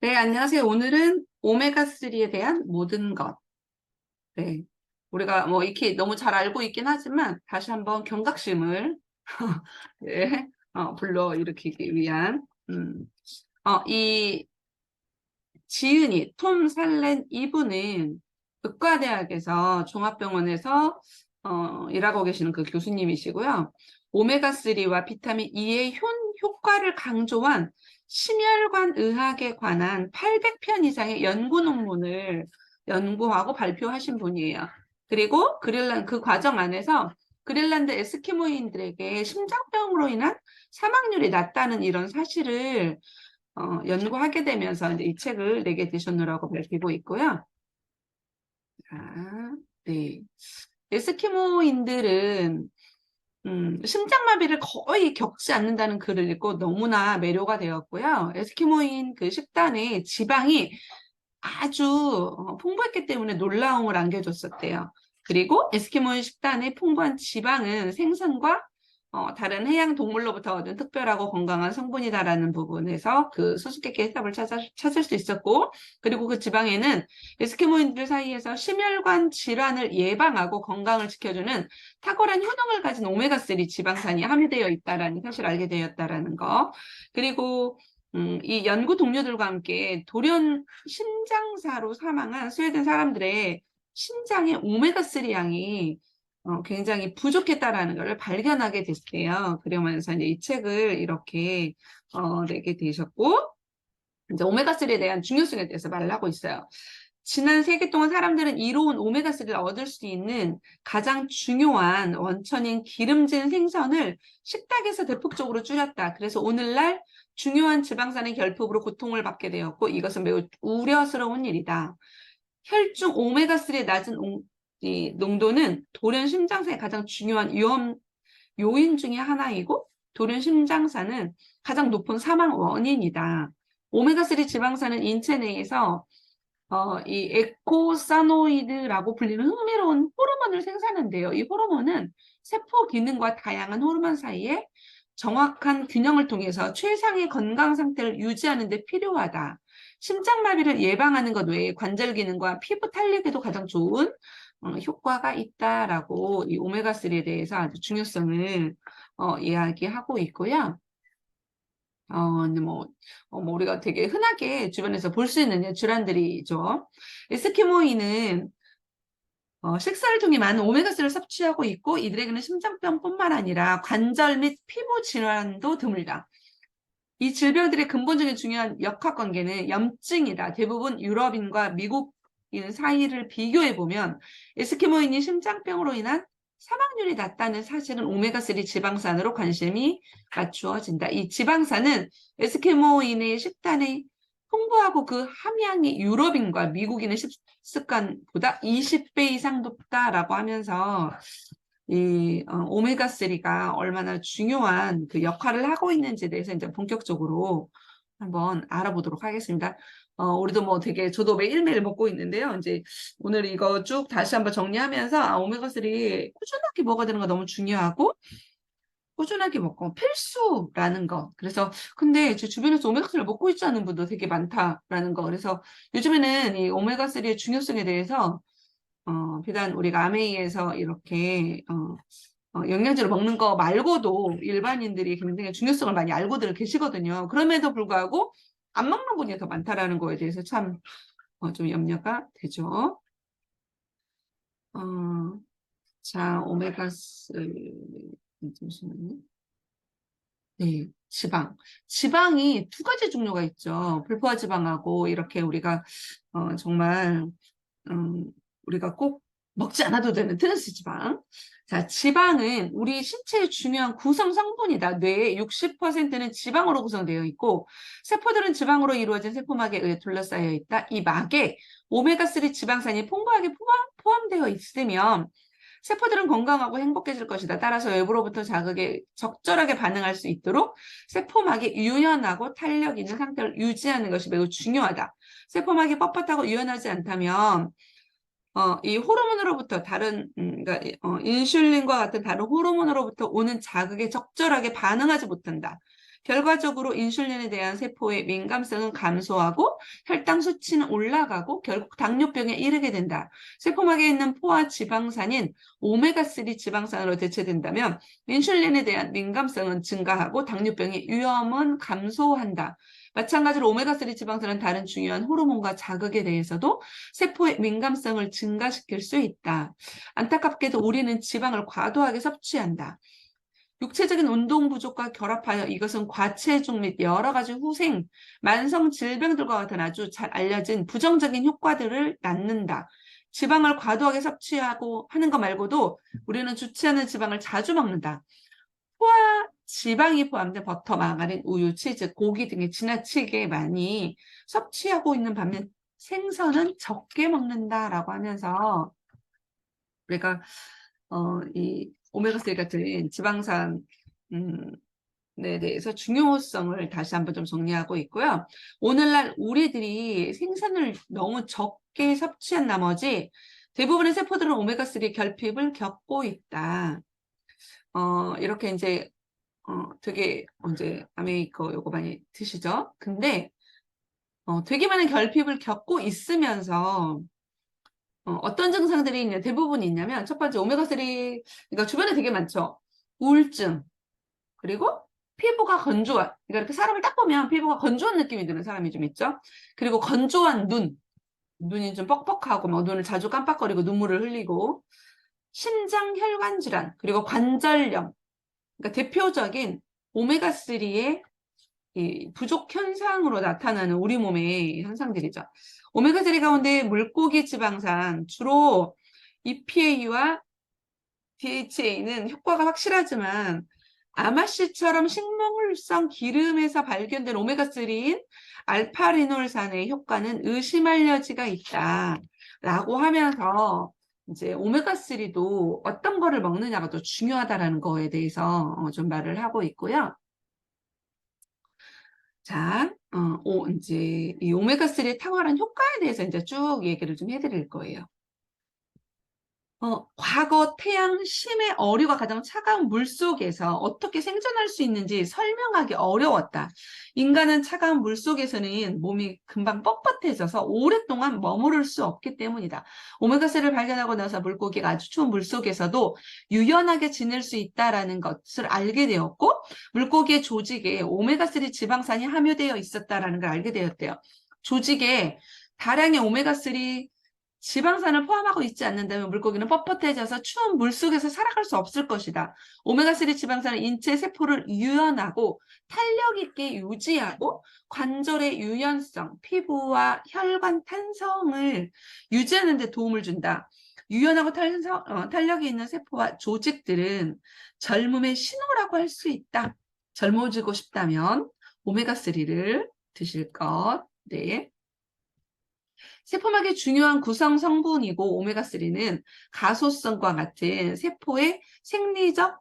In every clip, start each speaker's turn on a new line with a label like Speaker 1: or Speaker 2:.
Speaker 1: 네, 안녕하세요. 오늘은 오메가3에 대한 모든 것. 네. 우리가 뭐 이렇게 너무 잘 알고 있긴 하지만 다시 한번 경각심을 네, 불러일으키기 위한, 이 지은이, 톰 살렌 이분은 의과대학에서 종합병원에서 일하고 계시는 그 교수님이시고요. 오메가3와 비타민 E의 효과를 강조한 심혈관 의학에 관한 800편 이상의 연구 논문을 연구하고 발표하신 분이에요. 그리고 그 과정 안에서 그린란드 에스키모인들에게 심장병으로 인한 사망률이 낮다는 이런 사실을 연구하게 되면서 이제 이 책을 내게 되셨노라고 밝히고 있고요. 자, 네. 에스키모인들은 심장마비를 거의 겪지 않는다는 글을 읽고 너무나 매료가 되었고요. 에스키모인 그 식단에 지방이 아주 풍부했기 때문에 놀라움을 안겨줬었대요. 그리고 에스키모인 식단의 풍부한 지방은 생선과 다른 해양 동물로부터 얻은 특별하고 건강한 성분이다라는 부분에서 그 수수께끼 해답을 찾을 수 있었고, 그리고 그 지방에는 에스키모인들 사이에서 심혈관 질환을 예방하고 건강을 지켜주는 탁월한 효능을 가진 오메가3 지방산이 함유되어 있다라는 사실을 알게 되었다라는 거. 그리고 이 연구 동료들과 함께 돌연 심장사로 사망한 스웨덴 사람들의 심장의 오메가3 양이 굉장히 부족했다라는 것을 발견하게 됐대요. 그러면서 이제 이 책을 이렇게 내게 되셨고, 이제 오메가3에 대한 중요성에 대해서 말을 하고 있어요. 지난 세기 동안 사람들은 이로운 오메가3를 얻을 수 있는 가장 중요한 원천인 기름진 생선을 식탁에서 대폭적으로 줄였다. 그래서 오늘날 중요한 지방산의 결핍으로 고통을 받게 되었고 이것은 매우 우려스러운 일이다. 혈중 오메가3의 낮은 이 농도는 돌연 심장사의 가장 중요한 위험 요인 중의 하나이고 돌연 심장사는 가장 높은 사망 원인이다. 오메가3 지방산은 인체 내에서 이 에코사노이드라고 불리는 흥미로운 호르몬을 생산한대요. 이 호르몬은 세포 기능과 다양한 호르몬 사이에 정확한 균형을 통해서 최상의 건강 상태를 유지하는 데 필요하다. 심장마비를 예방하는 것 외에 관절 기능과 피부 탄력에도 가장 좋은 효과가 있다라고 이 오메가3에 대해서 아주 중요성을 이야기하고 있고요. 근데 뭐 우리가 되게 흔하게 주변에서 볼 수 있는 질환들이죠. 에스키모인은 식사를 통해 많은 오메가3를 섭취하고 있고 이들에게는 심장병뿐만 아니라 관절 및 피부 질환도 드물다. 이 질병들의 근본적인 중요한 역학관계는 염증이다. 대부분 유럽인과 미국인 사이를 비교해보면 에스키모인이 심장병으로 인한 사망률이 낮다는 사실은 오메가3 지방산으로 관심이 맞추어진다. 이 지방산은 에스키모인의 식단에 풍부하고 그 함량이 유럽인과 미국인의 식습관보다 20배 이상 높다라고 하면서 이 오메가3가 얼마나 중요한 그 역할을 하고 있는지에 대해서 이제 본격적으로 한번 알아보도록 하겠습니다. 우리도 뭐 되게 저도 매일매일 먹고 있는데요. 이제 오늘 이거 쭉 다시 한번 정리하면서 오메가3 꾸준하게 먹어야 되는 거 너무 중요하고 꾸준하게 먹고 필수라는 거. 그래서 근데 제 주변에서 오메가3를 먹고 있지 않은 분도 되게 많다라는 거. 그래서 요즘에는 이 오메가3의 중요성에 대해서 비단 우리가 아메이에서 이렇게 영양제를 먹는 거 말고도 일반인들이 굉장히 중요성을 많이 알고들 계시거든요. 그럼에도 불구하고 안 먹는 분이 더 많다라는 거에 대해서 참 좀 염려가 되죠. 자, 오메가3 잠시만요. 네, 지방. 지방이 두 가지 종류가 있죠. 불포화 지방하고 이렇게 우리가 정말 음, 우리가 꼭 먹지 않아도 되는 트랜스 지방. 자, 지방은 우리 신체의 중요한 구성 성분이다. 뇌의 60%는 지방으로 구성되어 있고, 세포들은 지방으로 이루어진 세포막에 의해 둘러싸여 있다. 이 막에 오메가3 지방산이 풍부하게 포함되어 있으면 세포들은 건강하고 행복해질 것이다. 따라서 외부로부터 자극에 적절하게 반응할 수 있도록 세포막이 유연하고 탄력 있는 상태를 유지하는 것이 매우 중요하다. 세포막이 뻣뻣하고 유연하지 않다면 이 호르몬으로부터 그러니까 인슐린과 같은 다른 호르몬으로부터 오는 자극에 적절하게 반응하지 못한다. 결과적으로 인슐린에 대한 세포의 민감성은 감소하고 혈당 수치는 올라가고 결국 당뇨병에 이르게 된다. 세포막에 있는 포화 지방산인 오메가3 지방산으로 대체된다면 인슐린에 대한 민감성은 증가하고 당뇨병의 위험은 감소한다. 마찬가지로 오메가3 지방산은 다른 중요한 호르몬과 자극에 대해서도 세포의 민감성을 증가시킬 수 있다. 안타깝게도 우리는 지방을 과도하게 섭취한다. 육체적인 운동 부족과 결합하여 이것은 과체중 및 여러 가지 후생, 만성 질병들과 같은 아주 잘 알려진 부정적인 효과들을 낳는다. 지방을 과도하게 섭취하고 하는 것 말고도 우리는 좋지 않은 지방을 자주 먹는다. 포화 지방이 포함된 버터, 마가린, 우유, 치즈, 고기 등에 지나치게 많이 섭취하고 있는 반면 생선은 적게 먹는다라고 하면서 우리가 이 오메가3 같은 지방산 에 대해서 중요성을 다시 한번 좀 정리하고 있고요. 오늘날 우리들이 생선을 너무 적게 섭취한 나머지 대부분의 세포들은 오메가3 결핍을 겪고 있다. 이렇게 이제 되게 이제 아메이커 요거 많이 드시죠? 근데 되게 많은 결핍을 겪고 있으면서 어떤 증상들이 대부분이 있냐면 첫 번째 오메가3 그러니까 주변에 되게 많죠. 우울증 그리고 피부가 건조한 그러니까 이렇게 사람을 딱 보면 피부가 건조한 느낌이 드는 사람이 좀 있죠. 그리고 건조한 눈이 좀 뻑뻑하고 막 눈을 자주 깜빡거리고 눈물을 흘리고 심장 혈관 질환 그리고 관절염 그러니까 대표적인 오메가3의 이 부족 현상으로 나타나는 우리 몸의 현상들이죠. 오메가3 가운데 물고기 지방산, 주로 EPA와 DHA는 효과가 확실하지만 아마씨처럼 식물성 기름에서 발견된 오메가3인 알파리놀산의 효과는 의심할 여지가 있다. 라고 하면서 이제 오메가3도 어떤 거를 먹느냐가 더 중요하다라는 거에 대해서 좀 말을 하고 있고요. 자, 이제 이 오메가3의 탁월한 효과에 대해서 이제 쭉 얘기를 좀 해드릴 거예요. 과거 태양 심해 어류가 가장 차가운 물 속에서 어떻게 생존할 수 있는지 설명하기 어려웠다. 인간은 차가운 물 속에서는 몸이 금방 뻣뻣해져서 오랫동안 머무를 수 없기 때문이다. 오메가3를 발견하고 나서 물고기가 아주 추운 물 속에서도 유연하게 지낼 수 있다는 것을 알게 되었고 물고기의 조직에 오메가3 지방산이 함유되어 있었다는 걸 알게 되었대요. 조직에 다량의 오메가3 지방산을 포함하고 있지 않는다면 물고기는 뻣뻣해져서 추운 물속에서 살아갈 수 없을 것이다. 오메가3 지방산은 인체 세포를 유연하고 탄력 있게 유지하고 관절의 유연성, 피부와 혈관 탄성을 유지하는 데 도움을 준다. 유연하고 탄력이 있는 세포와 조직들은 젊음의 신호라고 할 수 있다. 젊어지고 싶다면 오메가3를 드실 것. 네. 세포막의 중요한 구성 성분이고 오메가3는 가소성과 같은 세포의 생리적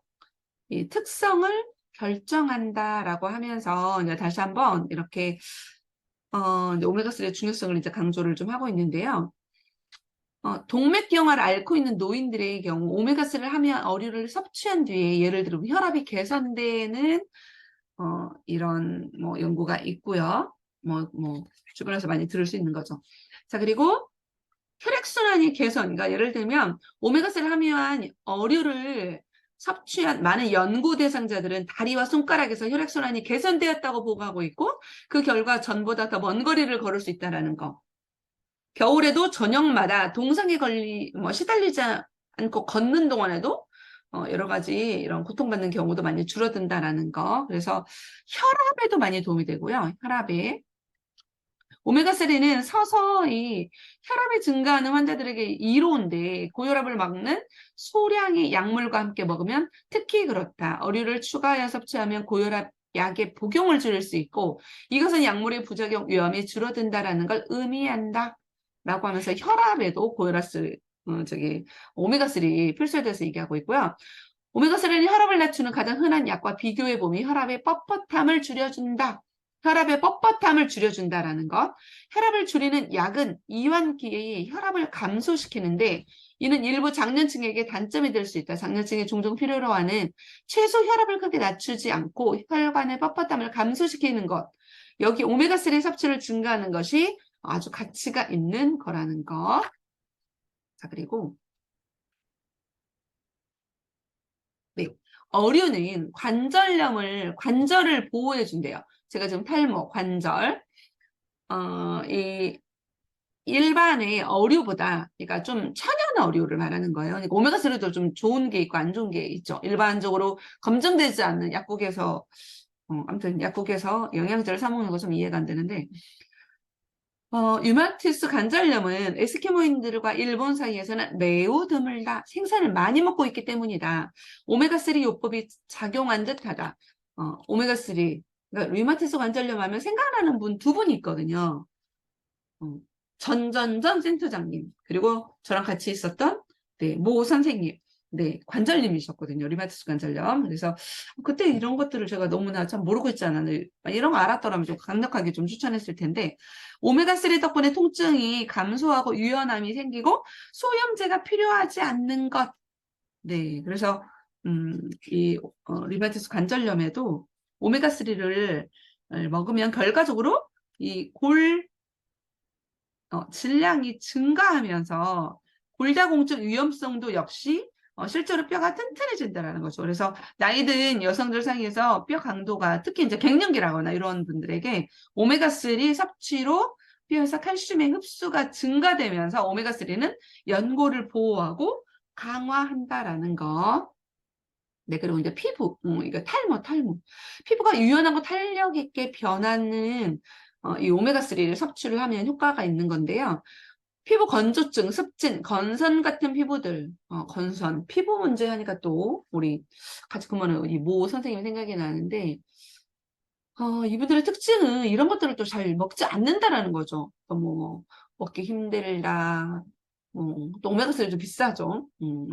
Speaker 1: 특성을 결정한다라고 하면서 이제 다시 한번 이렇게 이제 오메가3의 중요성을 이제 강조를 좀 하고 있는데요. 동맥경화를 앓고 있는 노인들의 경우 오메가3를 함유한 어류를 섭취한 뒤에 예를 들어 혈압이 개선되는 이런 뭐 연구가 있고요. 뭐 주변에서 많이 들을 수 있는 거죠. 자, 그리고 혈액순환이 개선, 그러니까 예를 들면 오메가3를 함유한 어류를 섭취한 많은 연구 대상자들은 다리와 손가락에서 혈액순환이 개선되었다고 보고하고 있고 그 결과 전보다 더 먼 거리를 걸을 수 있다는 거. 겨울에도 저녁마다 동상에 시달리지 않고 걷는 동안에도 여러 가지 이런 고통받는 경우도 많이 줄어든다라는 거. 그래서 혈압에도 많이 도움이 되고요. 혈압에. 오메가3는 서서히 혈압이 증가하는 환자들에게 이로운데 고혈압을 막는 소량의 약물과 함께 먹으면 특히 그렇다. 어류를 추가하여 섭취하면 고혈압 약의 복용을 줄일 수 있고 이것은 약물의 부작용 위험이 줄어든다라는 걸 의미한다. 라고 하면서 혈압에도 오메가3 필수에 대해서 얘기하고 있고요. 오메가3는 혈압을 낮추는 가장 흔한 약과 비교해 보면 혈압의 뻣뻣함을 줄여준다. 혈압의 뻣뻣함을 줄여준다라는 것. 혈압을 줄이는 약은 이완기의 혈압을 감소시키는데 이는 일부 장년층에게 단점이 될 수 있다. 장년층이 종종 필요로 하는 최소 혈압을 크게 낮추지 않고 혈관의 뻣뻣함을 감소시키는 것. 여기 오메가3 섭취를 증가하는 것이 아주 가치가 있는 거라는 거. 자, 그리고 네. 어류는 관절을 보호해 준대요. 제가 지금 탈모, 관절. 이 일반의 어류보다, 그러니까 좀 천연 어류를 말하는 거예요. 그러니까 오메가3도 좀 좋은 게 있고 안 좋은 게 있죠. 일반적으로 검증되지 않는 약국에서, 아무튼 약국에서 영양제를 사 먹는 거 좀 이해가 안 되는데, 유마티스 관절염은 에스키모인들과 일본 사이에서는 매우 드물다. 생선을 많이 먹고 있기 때문이다. 오메가3 요법이 작용한 듯하다. 오메가3, 그러니까 류마티스 관절염 하면 생각나는 분 두 분이 있거든요. 어, 전전전 센터장님, 그리고 저랑 같이 있었던 네, 모 선생님, 네, 관절님이셨거든요. 리마티스 관절염. 그래서 그때 이런 것들을 제가 너무나 참 모르고 있잖아요. 이런 거 알았더라면 좀 강력하게 좀 추천했을 텐데, 오메가3 덕분에 통증이 감소하고 유연함이 생기고 소염제가 필요하지 않는 것. 네, 그래서 이 리마티스 관절염에도 오메가3를 먹으면 결과적으로 이골 질량이 증가하면서 골다공증 위험성도 역시 실제로 뼈가 튼튼해진다는 거죠. 그래서 나이 든 여성들 사이에서 뼈 강도가 특히 이제 갱년기라거나 이런 분들에게 오메가3 섭취로 뼈에서 칼슘의 흡수가 증가되면서 오메가3는 연골을 보호하고 강화한다라는 거. 네, 그리고 이제 피부, 이거 탈모. 피부가 유연하고 탄력 있게 변하는 이 오메가3를 섭취를 하면 효과가 있는 건데요. 피부 건조증, 습진, 건선 같은 피부들, 건선, 피부 문제 하니까 또 우리 같이 근무하는 이 모 선생님이 생각이 나는데, 이분들의 특징은 이런 것들을 또 잘 먹지 않는다라는 거죠. 뭐 먹기 힘들다. 또 오메가3도 비싸죠.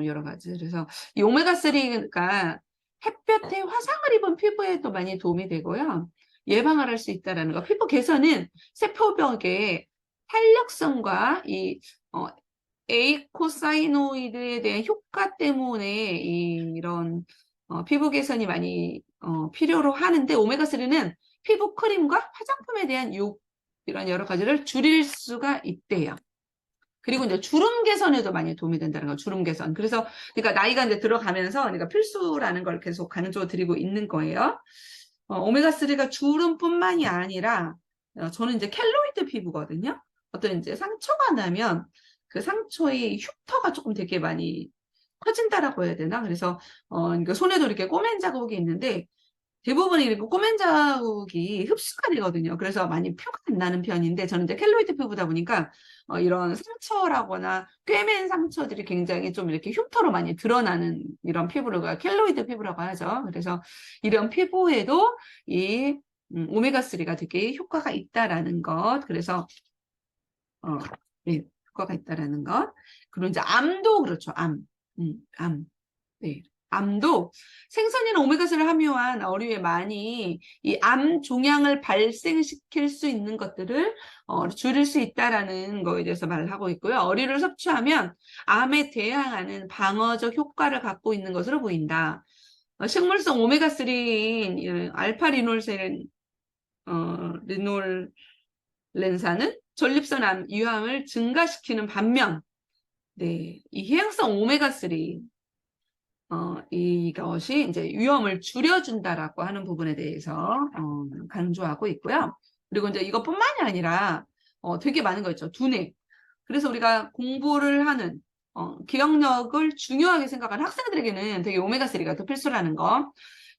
Speaker 1: 여러 가지. 그래서 이 오메가3가 햇볕에 화상을 입은 피부에도 많이 도움이 되고요. 예방을 할 수 있다라는 거. 피부 개선은 세포벽의 탄력성과 이 에이코사이노이드에 대한 효과 때문에 이런 피부 개선이 많이 필요로 하는데 오메가3는 피부 크림과 화장품에 대한 이런 여러 가지를 줄일 수가 있대요. 그리고 이제 주름 개선에도 많이 도움이 된다는 거, 주름 개선. 그래서, 그러니까 나이가 이제 들어가면서, 그러니까 필수라는 걸 계속 강조 드리고 있는 거예요. 오메가3가 주름뿐만이 아니라, 저는 이제 켈로이드 피부거든요. 어떤 이제 상처가 나면 그 상처의 흉터가 조금 되게 많이 커진다라고 해야 되나? 그래서, 그러니까 손에도 이렇게 꼬맨 자국이 있는데, 대부분이 이렇게 꼬맨 자국이 흡수가 되거든요. 그래서 많이 표가 안 나는 편인데 저는 이제 켈로이드 피부다 보니까 이런 상처라거나 꿰맨 상처들이 굉장히 좀 이렇게 흉터로 많이 드러나는 이런 피부를 켈로이드 피부라고 하죠. 그래서 이런 피부에도 이 오메가3가 되게 효과가 있다라는 것. 그래서 네, 효과가 있다라는 것. 그리고 이제 암도 그렇죠. 암. 네. 암도 생선이나 오메가3를 함유한 어류에 많이 이 암 종양을 발생시킬 수 있는 것들을 줄일 수 있다라는 거에 대해서 말을 하고 있고요. 어류를 섭취하면 암에 대항하는 방어적 효과를 갖고 있는 것으로 보인다. 식물성 오메가3인 리놀렌산은 전립선 암 유암을 증가시키는 반면 네, 이 해양성 오메가3 이것이 이제 위험을 줄여준다라고 하는 부분에 대해서 강조하고 있고요. 그리고 이제 이것뿐만이 아니라 되게 많은 거 있죠. 두뇌. 그래서 우리가 공부를 하는 기억력을 중요하게 생각하는 학생들에게는 되게 오메가3가 더 필수라는 거.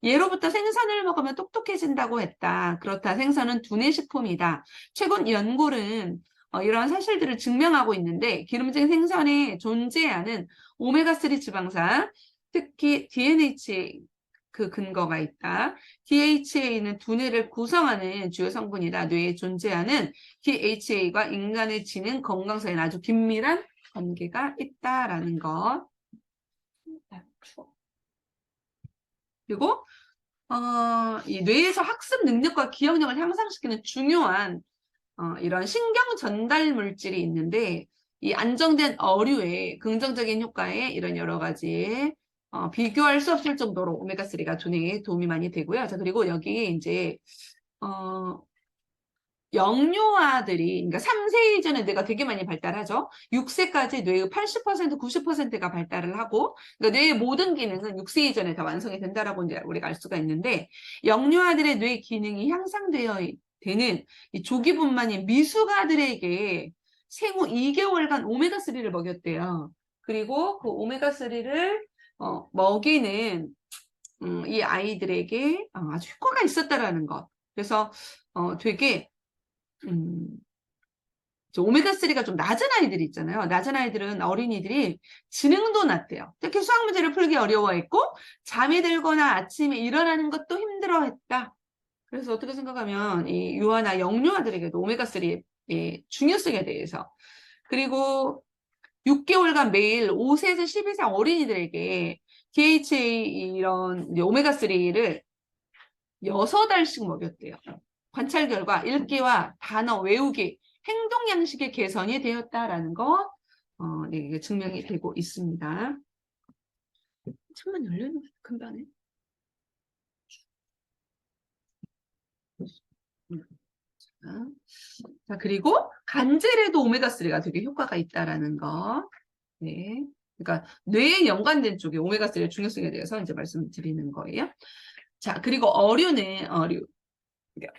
Speaker 1: 예로부터 생선을 먹으면 똑똑해진다고 했다. 그렇다. 생선은 두뇌 식품이다. 최근 연구는 이러한 사실들을 증명하고 있는데 기름진 생선에 존재하는 오메가3 지방산 특히 DNHA 그 근거가 있다. DHA는 두뇌를 구성하는 주요 성분이다. 뇌에 존재하는 DHA가 인간의 지능 건강 사이에 아주 긴밀한 관계가 있다라는 것. 그리고 이 뇌에서 학습 능력과 기억력을 향상시키는 중요한 이런 신경 전달 물질이 있는데 이 안정된 어류의 긍정적인 효과에 이런 여러 가지 비교할 수 없을 정도로 오메가3가 두뇌에 도움이 많이 되고요. 자, 그리고 여기 이제 어, 영유아들이, 그러니까 3세 이전에 뇌가 되게 많이 발달하죠. 6세까지 뇌의 80%, 90%가 발달을 하고, 그러니까 뇌의 모든 기능은 6세 이전에 다 완성이 된다라고 이제 우리가 알 수가 있는데, 영유아들의 뇌 기능이 향상되어 되는 이 조기분만인 미숙아들에게 생후 2개월간 오메가3를 먹였대요. 그리고 그 오메가3를 먹이는 이 아이들에게 아주 효과가 있었다라는 것. 그래서 되게 오메가3가 좀 낮은 아이들이 있잖아요. 낮은 아이들은 어린이들이 지능도 낮대요. 특히 수학 문제를 풀기 어려워했고 잠이 들거나 아침에 일어나는 것도 힘들어했다. 그래서 어떻게 생각하면 이 유아나 영유아들에게도 오메가3의 중요성에 대해서 그리고 6개월간 매일 5세에서 12세 어린이들에게 DHA 이런 오메가3를 6알씩 먹였대요. 관찰 결과 읽기와 단어 외우기, 행동 양식의 개선이 되었다라는 거 네, 이게 증명이 되고 있습니다. 창문 열려있는 금방에. 자, 그리고 간질에도 오메가3가 되게 효과가 있다라는 거. 네. 그러니까 뇌에 연관된 쪽에 오메가3의 중요성에 대해서 이제 말씀드리는 거예요. 자, 그리고 어류.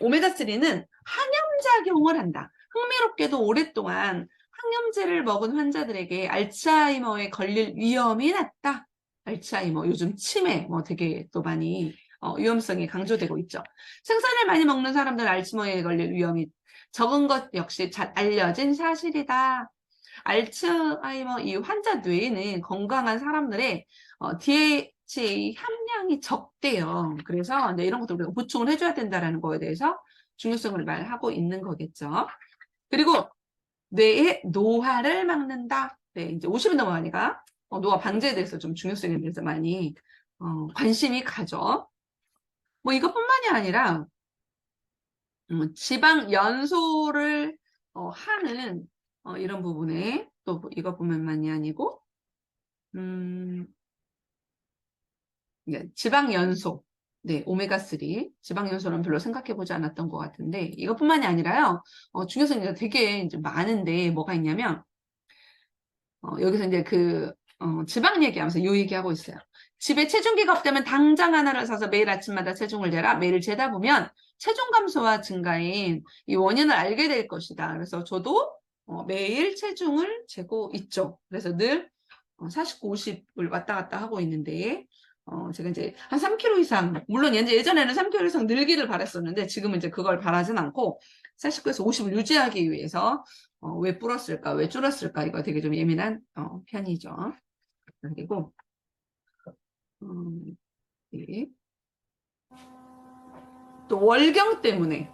Speaker 1: 오메가3는 항염작용을 한다. 흥미롭게도 오랫동안 항염제를 먹은 환자들에게 알츠하이머에 걸릴 위험이 낮다. 알츠하이머, 요즘 치매 뭐 되게 또 많이 위험성이 강조되고 있죠. 생선을 많이 먹는 사람들은 알츠하이머에 걸릴 위험이 적은 것 역시 잘 알려진 사실이다. 알츠하이머 이 환자 뇌에는 건강한 사람들의 DHA 함량이 적대요. 그래서 네, 이런 것도 우리가 보충을 해줘야 된다는 거에 대해서 중요성을 말하고 있는 거겠죠. 그리고 뇌의 노화를 막는다. 네, 이제 50이 넘어가니까 노화 방제에 대해서 좀 중요성에 대해서 많이 관심이 가죠. 뭐 이것뿐만이 아니라 지방 연소를 하는 이런 부분에 또 이거 보면만이 아니고 지방 연소, 네, 오메가3 지방 연소는 별로 생각해보지 않았던 것 같은데 이것뿐만이 아니라요 중요성이 되게 이제 많은데 뭐가 있냐면 여기서 이제 지방 얘기하면서 이 얘기하고 있어요. 집에 체중계가 없다면 당장 하나를 사서 매일 아침마다 체중을 재라. 매일 재다 보면 체중 감소와 증가인 이 원인을 알게 될 것이다. 그래서 저도 매일 체중을 재고 있죠. 그래서 늘 49, 50을 왔다 갔다 하고 있는데 제가 이제 한 3kg 이상, 물론 예전에는 3kg 이상 늘기를 바랐었는데 지금은 이제 그걸 바라진 않고 49에서 50을 유지하기 위해서 왜 불었을까, 왜 줄었을까 이거 되게 좀 예민한 편이죠. 그리고 네. 또 월경 때문에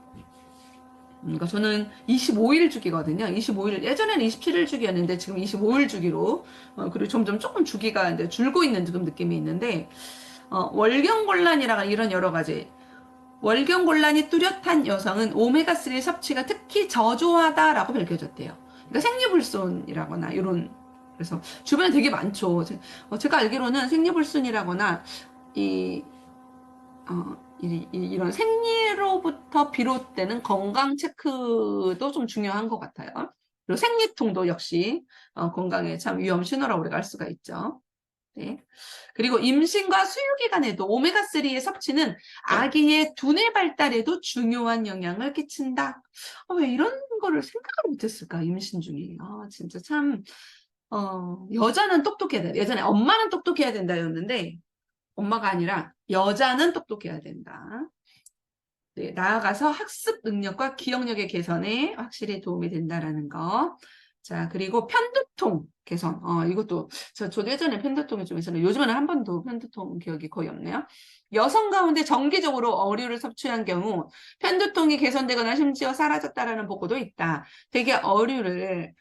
Speaker 1: 그러니까 저는 25일 주기거든요. 25일 예전에는 27일 주기였는데 지금 25일 주기로 그리고 점점 조금 주기가 이제 줄고 있는 지금 느낌이 있는데 월경곤란이라는 이런 여러 가지 월경곤란이 뚜렷한 여성은 오메가3 섭취가 특히 저조하다라고 밝혀졌대요. 그러니까 생리불순이라거나 이런 그래서 주변에 되게 많죠. 제가 알기로는 생리불순이라거나 이 이런 생리로부터 비롯되는 건강 체크도 좀 중요한 것 같아요. 그리고 생리통도 역시 건강에 참 위험 신호라고 우리가 알 수가 있죠. 네. 그리고 임신과 수유 기간에도 오메가3의 섭취는 아기의 두뇌 발달에도 중요한 영향을 끼친다. 왜 이런 거를 생각을 못했을까, 임신 중에. 진짜 참, 여자는 똑똑해야 돼. 예전에 엄마는 똑똑해야 된다였는데, 엄마가 아니라 여자는 똑똑해야 된다. 네, 나아가서 학습 능력과 기억력의 개선에 확실히 도움이 된다라는 거. 자, 그리고 편두통 개선. 이것도 저도 예전에 편두통이 좀 있었는데 요즘에는 한 번도 편두통 기억이 거의 없네요. 여성 가운데 정기적으로 어류를 섭취한 경우 편두통이 개선되거나 심지어 사라졌다라는 보고도 있다. 되게 어류를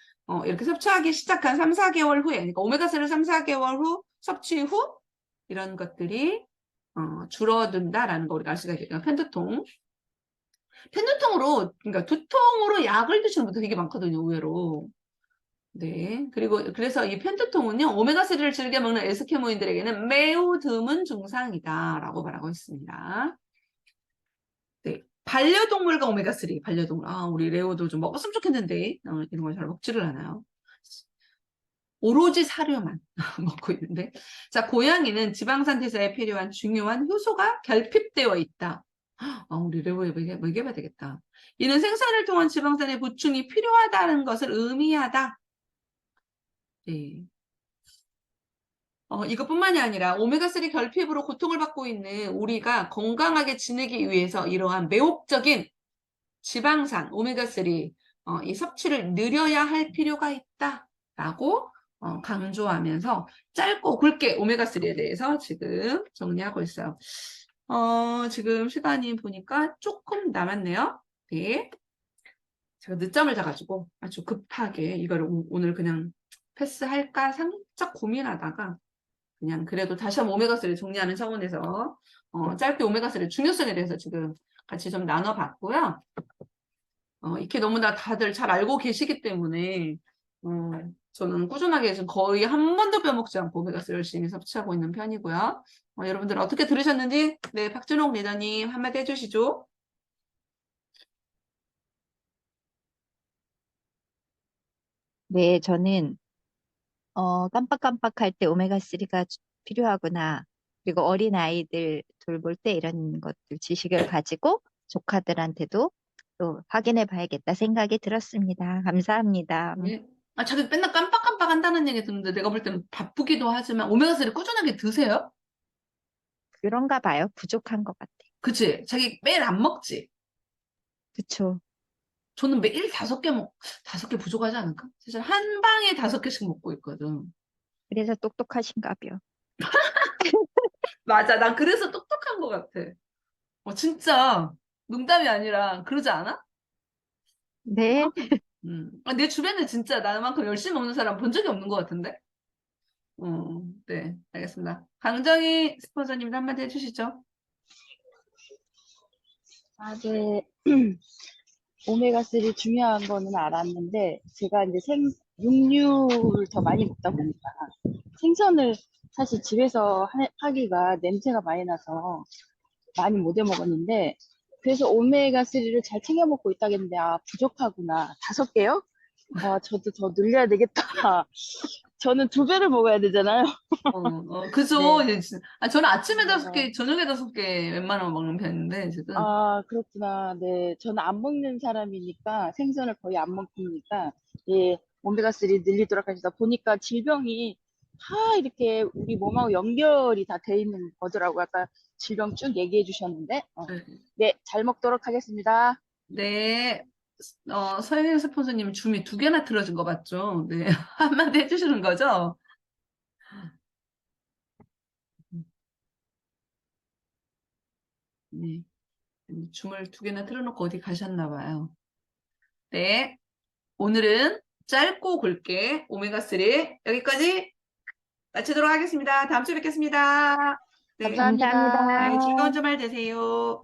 Speaker 1: 이렇게 섭취하기 시작한 3, 4개월 후에, 그러니까 오메가3를 3, 4개월 후 섭취 후 이런 것들이 줄어든다라는 거 우리가 알 수가 있겠죠. 편두통. 편두통으로, 그러니까 두통으로 약을 드시는 분들 되게 많거든요, 의외로. 네. 그리고, 그래서 이 편두통은요, 오메가3를 즐겨 먹는 에스키모인들에게는 매우 드문 증상이다라고 말하고 있습니다. 네. 반려동물과 오메가3, 반려동물. 아, 우리 레오도 좀 먹었으면 좋겠는데, 이런 걸 잘 먹지를 않아요. 오로지 사료만 먹고 있는데. 자, 고양이는 지방산 대사에 필요한 중요한 효소가 결핍되어 있다. 우리 레오에 먹여봐야 되겠다. 이는 생산을 통한 지방산의 보충이 필요하다는 것을 의미하다. 네. 이것뿐만이 아니라 오메가3 결핍으로 고통을 받고 있는 우리가 건강하게 지내기 위해서 이러한 매혹적인 지방산, 오메가3, 이 섭취를 늘려야 할 필요가 있다라고 강조하면서 짧고 굵게 오메가3에 대해서 지금 정리하고 있어요. 지금 시간이 보니까 조금 남았네요. 네. 제가 늦잠을 자가지고 아주 급하게 이거를 오늘 그냥 패스할까 살짝 고민하다가 그냥 그래도 다시 한번 오메가3를 정리하는 차원에서 짧게 오메가3의 중요성에 대해서 지금 같이 좀 나눠봤고요. 이렇게 너무나 다들 잘 알고 계시기 때문에 저는 꾸준하게 지금 거의 한 번도 빼먹지 않고 오메가3 열심히 섭취하고 있는 편이고요. 여러분들 어떻게 들으셨는지 네, 박준홍 리더님 한마디 해주시죠.
Speaker 2: 네, 저는 깜빡깜빡할 때 오메가3가 필요하구나. 그리고 어린 아이들 돌볼 때 이런 것들 지식을 가지고 조카들한테도 또 확인해 봐야겠다 생각이 들었습니다. 감사합니다.
Speaker 1: 네. 자기 맨날 깜빡깜빡 한다는 얘기 듣는데 내가 볼 때는 바쁘기도 하지만 오메가3 꾸준하게 드세요?
Speaker 2: 그런가 봐요. 부족한 것 같아.
Speaker 1: 그치? 자기 매일 안 먹지?
Speaker 2: 그쵸.
Speaker 1: 저는 매일 5개 부족하지 않을까? 사실 한 방에 5개씩 먹고 있거든.
Speaker 2: 그래서 똑똑하신가 봐요.
Speaker 1: 맞아. 난 그래서 똑똑한 것 같아. 진짜 농담이 아니라 그러지 않아?
Speaker 2: 네,
Speaker 1: 내 주변에 진짜 나만큼 열심히 먹는 사람 본 적이 없는 것 같은데? 네, 알겠습니다. 강정희 스폰서님 한마디 해주시죠.
Speaker 3: 아, 네. 오메가3 중요한 거는 알았는데, 제가 이제 육류를 더 많이 먹다 보니까, 생선을 사실 집에서 하기가 냄새가 많이 나서 많이 못 해 먹었는데, 그래서 오메가3를 잘 챙겨 먹고 있다겠는데, 아, 부족하구나. 5개요? 아, 저도 더 늘려야 되겠다. 저는 2배를 먹어야 되잖아요.
Speaker 1: 그죠.
Speaker 3: 네.
Speaker 1: 저는 아침에
Speaker 3: 어,
Speaker 1: 5개, 저녁에 5개 웬만하면 먹는 편인데, 지금.
Speaker 3: 아, 그렇구나. 네. 저는 안 먹는 사람이니까 생선을 거의 안 먹으니까 예, 오메가3 늘리도록 하시다 보니까 질병이 다 이렇게 우리 몸하고 연결이 다 돼 있는 거더라고요. 아까 질병 쭉 얘기해 주셨는데.
Speaker 1: 네.
Speaker 3: 네, 잘 먹도록 하겠습니다.
Speaker 1: 네. 서영인 스폰서님 줌이 2개나 틀어진 거 맞죠? 네. 한마디 해주시는 거죠? 네. 줌을 2개나 틀어놓고 어디 가셨나 봐요. 네. 오늘은 짧고 굵게 오메가3 여기까지 마치도록 하겠습니다. 다음 주에 뵙겠습니다. 네.
Speaker 3: 감사합니다.
Speaker 1: 네, 즐거운
Speaker 2: 감사합니다.
Speaker 1: 주말 되세요.